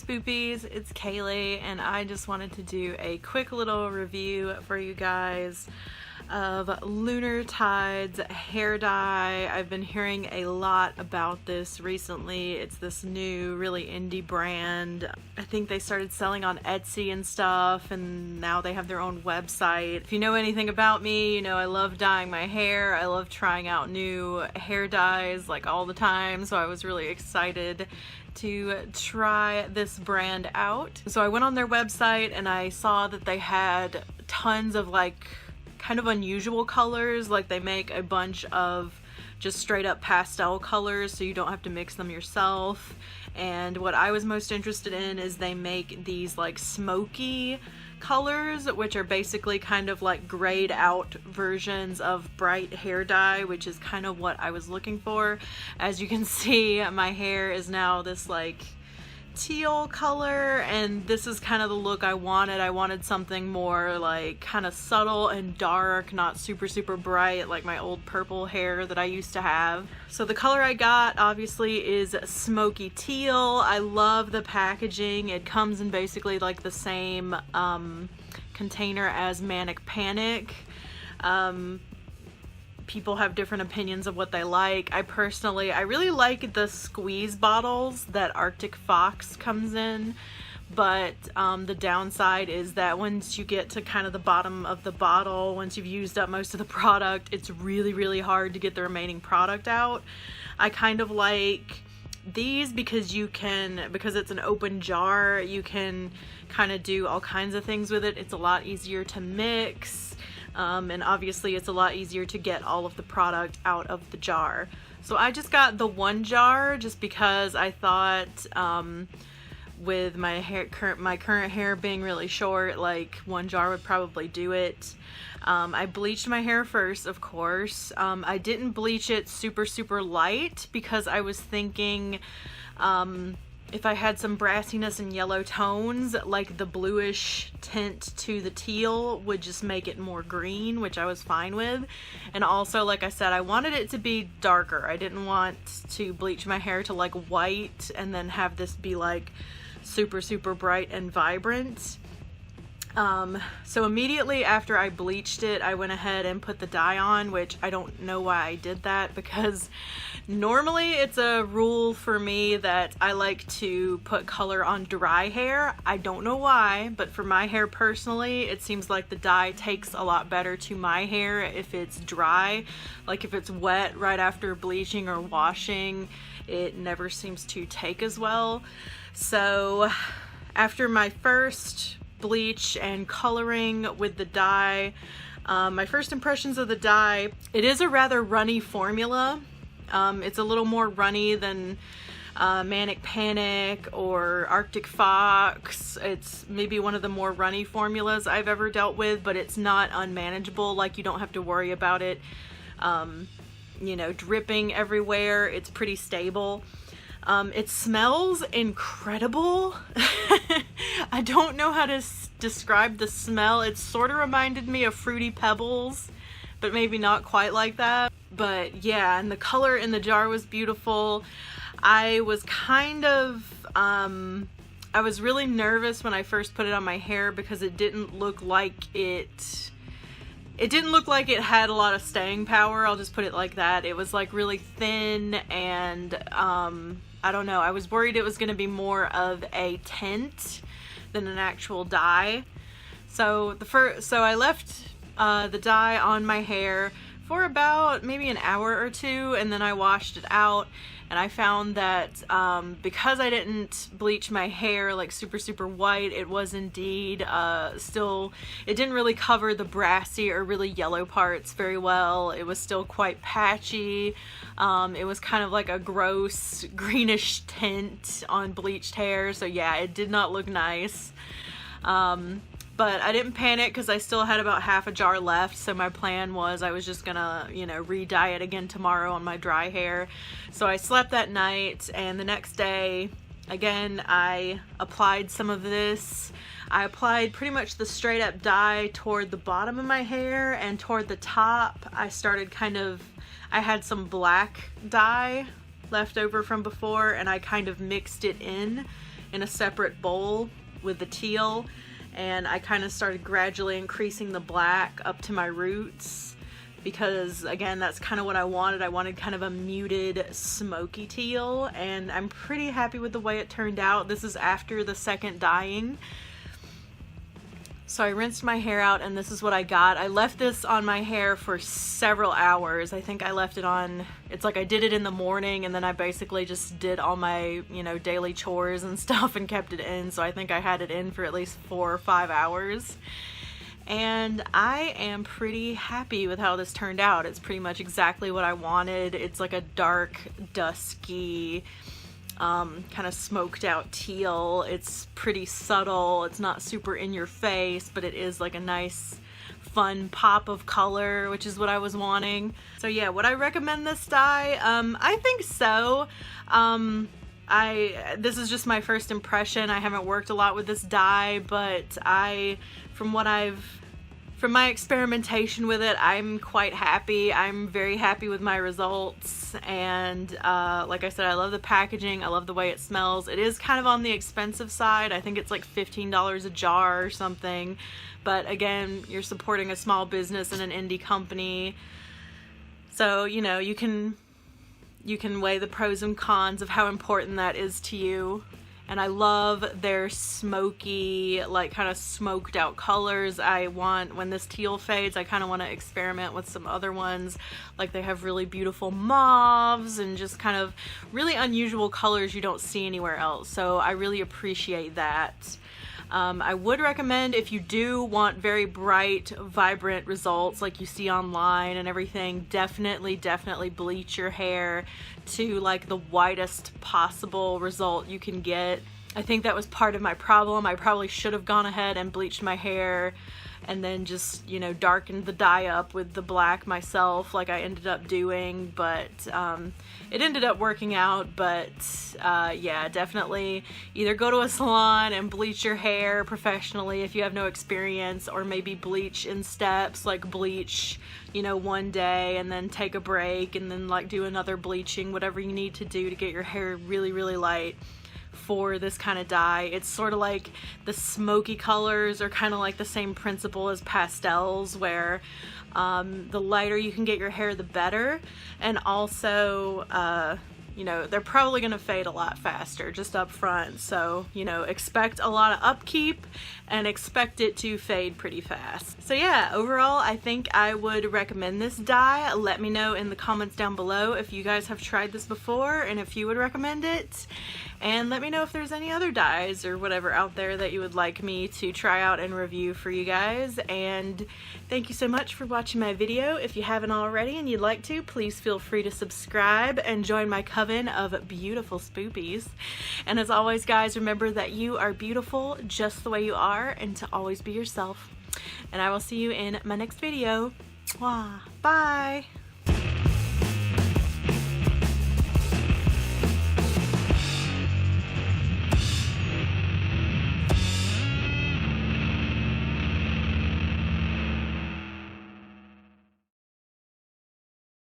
Spoopies, it's Kaylee, and I just wanted to do a quick little review for you guys of Lunar Tides hair dye. I've been hearing a lot about this recently. It's this new, really indie brand. I think they started selling on Etsy and stuff, and now they have their own website. If you know anything about me, you know I love dyeing my hair. I love trying out new hair dyes like all the time, so I was really excited to try this brand out. So I went on their website and I saw that they had tons of like kind of unusual colors. Like they make a bunch of just straight up pastel colors so you don't have to mix them yourself. And what I was most interested in is they make these like smoky colors, which are basically kind of like grayed out versions of bright hair dye, which is kind of what I was looking for. As you can see, my hair is now this like teal color, and this is kind of the look I wanted. I wanted something more like kind of subtle and dark, not super bright like my old purple hair that I used to have. So the color I got obviously is smoky teal. I love the packaging. It comes in basically like the same container as Manic Panic. People have different opinions of what they like. I really like the squeeze bottles that Arctic Fox comes in, but the downside is that once you get to kind of the bottom of the bottle, once you've used up most of the product, it's really hard to get the remaining product out. I kind of like these because because it's an open jar, you can kind of do all kinds of things with it. It's a lot easier to mix. And obviously it's a lot easier to get all of the product out of the jar. So I just got the one jar just because I thought with my current hair being really short, like one jar would probably do it. I bleached my hair first, of course. I didn't bleach it super light because I was thinking if I had some brassiness and yellow tones, like the bluish tint to the teal would just make it more green, which I was fine with. And also, like I said, I wanted it to be darker. I didn't want to bleach my hair to like white and then have this be like super bright and vibrant. So immediately after I bleached it, I went ahead and put the dye on, which I don't know why I did that, because normally it's a rule for me that I like to put color on dry hair. I don't know why, but for my hair personally, it seems like the dye takes a lot better to my hair if it's dry. Like if it's wet right after bleaching or washing, it never seems to take as well. So after my first bleach and coloring with the dye, my first impressions of the dye, it is a rather runny formula. It's a little more runny than Manic Panic or Arctic Fox. It's maybe one of the more runny formulas I've ever dealt with, but it's not unmanageable. Like you don't have to worry about it you know, dripping everywhere. It's pretty stable. It smells incredible. I don't know how to describe the smell. It sort of reminded me of Fruity Pebbles, but maybe not quite like that. But yeah, and the color in the jar was beautiful. I was kind of, I was really nervous when I first put it on my hair because it didn't look like it had a lot of staying power. I'll just put it like that. It was like really thin, and I don't know, I was worried it was going to be more of a tint than an actual dye. So I left the dye on my hair for about maybe an hour or two, and then I washed it out, and I found that because I didn't bleach my hair like super white, it was indeed it didn't really cover the brassy or really yellow parts very well. It was still quite patchy. It was kind of like a gross greenish tint on bleached hair, so yeah, it did not look nice. But I didn't panic because I still had about half a jar left, so my plan was I was just gonna, you know, re-dye it again tomorrow on my dry hair. So I slept that night, and the next day, again, I applied some of this. I applied pretty much the straight up dye toward the bottom of my hair, and toward the top, I had some black dye left over from before, and I kind of mixed it in in a separate bowl with the teal, and I kind of started gradually increasing the black up to my roots because, again, that's kind of what I wanted. I wanted kind of a muted smoky teal, and I'm pretty happy with the way it turned out. This is after the second dyeing. So I rinsed my hair out, and this is what I got. I left this on my hair for several hours. I think I left it on, it's like I did it in the morning, and then I basically just did all my, you know, daily chores and stuff and kept it in. So I think I had it in for at least 4 or 5 hours. And I am pretty happy with how this turned out. It's pretty much exactly what I wanted. It's like a dark, dusky, kind of smoked out teal. It's pretty subtle. It's not super in your face, but it is like a nice fun pop of color, which is what I was wanting. So yeah, would I recommend this dye? I think so. This is just my first impression. I haven't worked a lot with this dye, but from my experimentation with it, I'm quite happy. I'm very happy with my results, and like I said, I love the packaging. I love the way it smells. It is kind of on the expensive side. I think it's like $15 a jar or something, but again, you're supporting a small business and an indie company, so you know, you can weigh the pros and cons of how important that is to you. And I love their smoky, like kind of smoked out colors. When this teal fades, I kind of want to experiment with some other ones. Like they have really beautiful mauves and just kind of really unusual colors you don't see anywhere else. So I really appreciate that. I would recommend, if you do want very bright, vibrant results like you see online and everything, definitely bleach your hair to like the whitest possible result you can get. I think that was part of my problem. I probably should have gone ahead and bleached my hair and then just, you know, darkened the dye up with the black myself like I ended up doing, but it ended up working out. But yeah, definitely either go to a salon and bleach your hair professionally if you have no experience, or maybe bleach in steps, like bleach, you know, one day and then take a break and then like do another bleaching, whatever you need to do to get your hair really, really light for this kind of dye. It's sort of like the smoky colors are kind of like the same principle as pastels, where the lighter you can get your hair, the better. And also, you know, they're probably going to fade a lot faster just up front. So, you know, expect a lot of upkeep and expect it to fade pretty fast. So yeah, overall, I think I would recommend this dye. Let me know in the comments down below if you guys have tried this before and if you would recommend it. And let me know if there's any other dyes or whatever out there that you would like me to try out and review for you guys. And thank you so much for watching my video. If you haven't already and you'd like to, please feel free to subscribe and join my coven of beautiful spoopies. And as always, guys, remember that you are beautiful just the way you are, and to always be yourself. And I will see you in my next video. Mwah. Bye!